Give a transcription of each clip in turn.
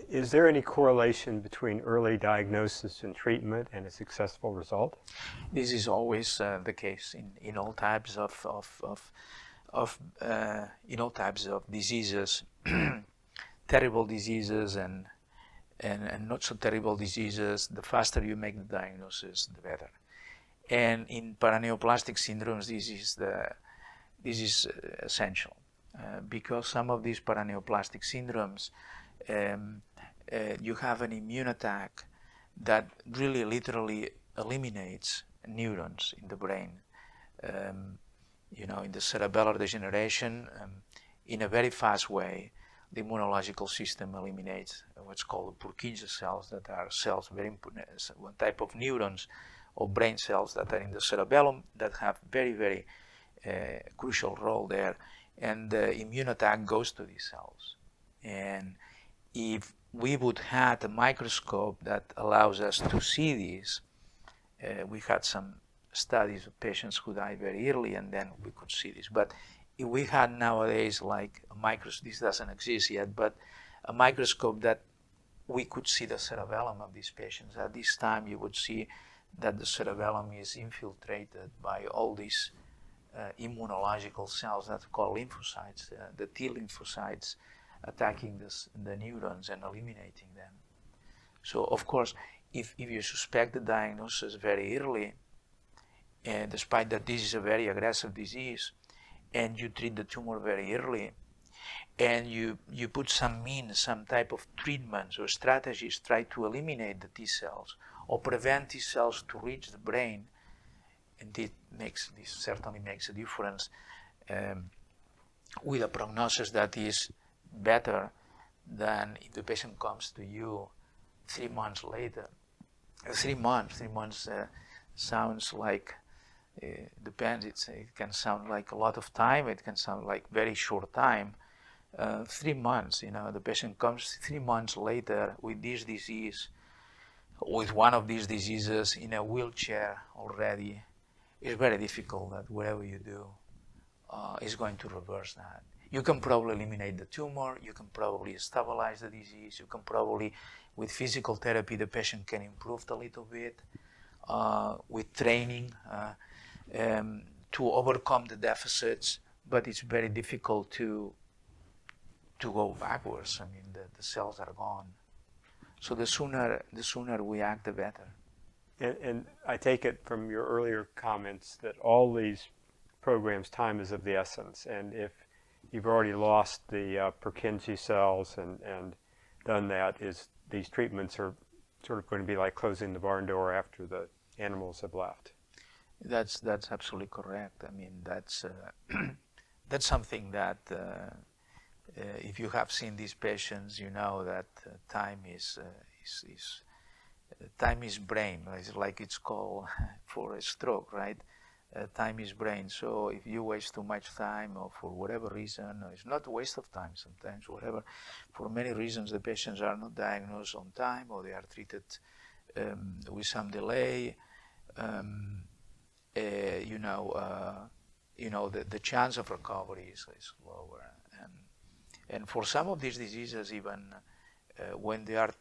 Is there any correlation between early diagnosis and treatment and a successful result? This is always the case in all types of in all types of diseases, terrible diseases and not so terrible diseases. The faster you make the diagnosis, the better. And in paraneoplastic syndromes, this is essential because some of these paraneoplastic syndromes, you have an immune attack that really literally eliminates neurons in the brain. In the cerebellar degeneration, in a very fast way, the immunological system eliminates what's called Purkinje cells, that are cells, one type of neurons or brain cells that are in the cerebellum that have very crucial role there. And the immune attack goes to these cells. And if we would have a microscope that allows us to see these, we had some studies of patients who died very early, and then we could see this. But if we had nowadays like a microscope, this doesn't exist yet, but a microscope that we could see the cerebellum of these patients. At this time, you would see that the cerebellum is infiltrated by all these immunological cells that are called lymphocytes, the T lymphocytes, attacking the neurons and eliminating them. So, of course, if you suspect the diagnosis very early, and despite that this is a very aggressive disease, and you treat the tumor very early, and you put some means, some type of treatments or strategies, try to eliminate the T cells or prevent T cells to reach the brain, and this certainly makes a difference with a prognosis that is better than if the patient comes to you 3 months later. 3 months sounds like, depends, it can sound like a lot of time, it can sound like very short time. 3 months, the patient comes 3 months later with this disease, with one of these diseases in a wheelchair already. It's very difficult that whatever you do is going to reverse that. You can probably eliminate the tumor, you can probably stabilize the disease, you can probably, with physical therapy, the patient can improve a little bit, with training to overcome the deficits, but it's very difficult to go backwards. I mean, the cells are gone. So the sooner we act, the better. And I take it from your earlier comments that all these programs, time is of the essence. And if you've already lost the Purkinje cells and done that, these treatments are sort of going to be like closing the barn door after the animals have left. That's absolutely correct. I mean, that's something that if you have seen these patients, you know that time is brain. It's like it's called for a stroke, right? Time is brain. So if you waste too much time, or for whatever reason, it's not a waste of time sometimes, whatever. For many reasons, the patients are not diagnosed on time, or they are treated with some delay. The chance of recovery is lower. And for some of these diseases, even when they are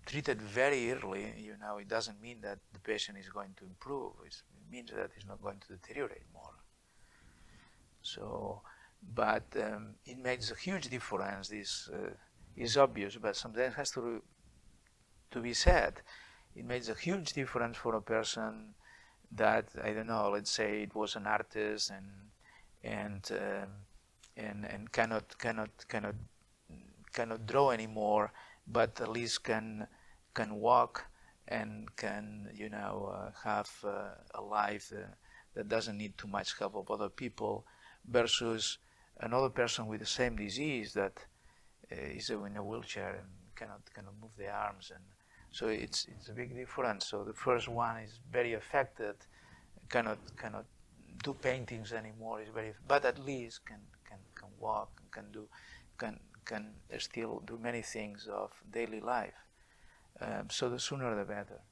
treated very early, it doesn't mean that the patient is going to improve. It means that it's not going to deteriorate more. So, but it makes a huge difference. This is obvious, but sometimes has to be said. It makes a huge difference for a person that, I don't know, let's say it was an artist and cannot draw anymore, but at least can walk and can have a life that doesn't need too much help of other people, versus another person with the same disease that is in a wheelchair and cannot move the arms, and so it's a big difference. So the first one is very affected, cannot do paintings anymore, but at least can walk, can still do many things of daily life. So the sooner the better.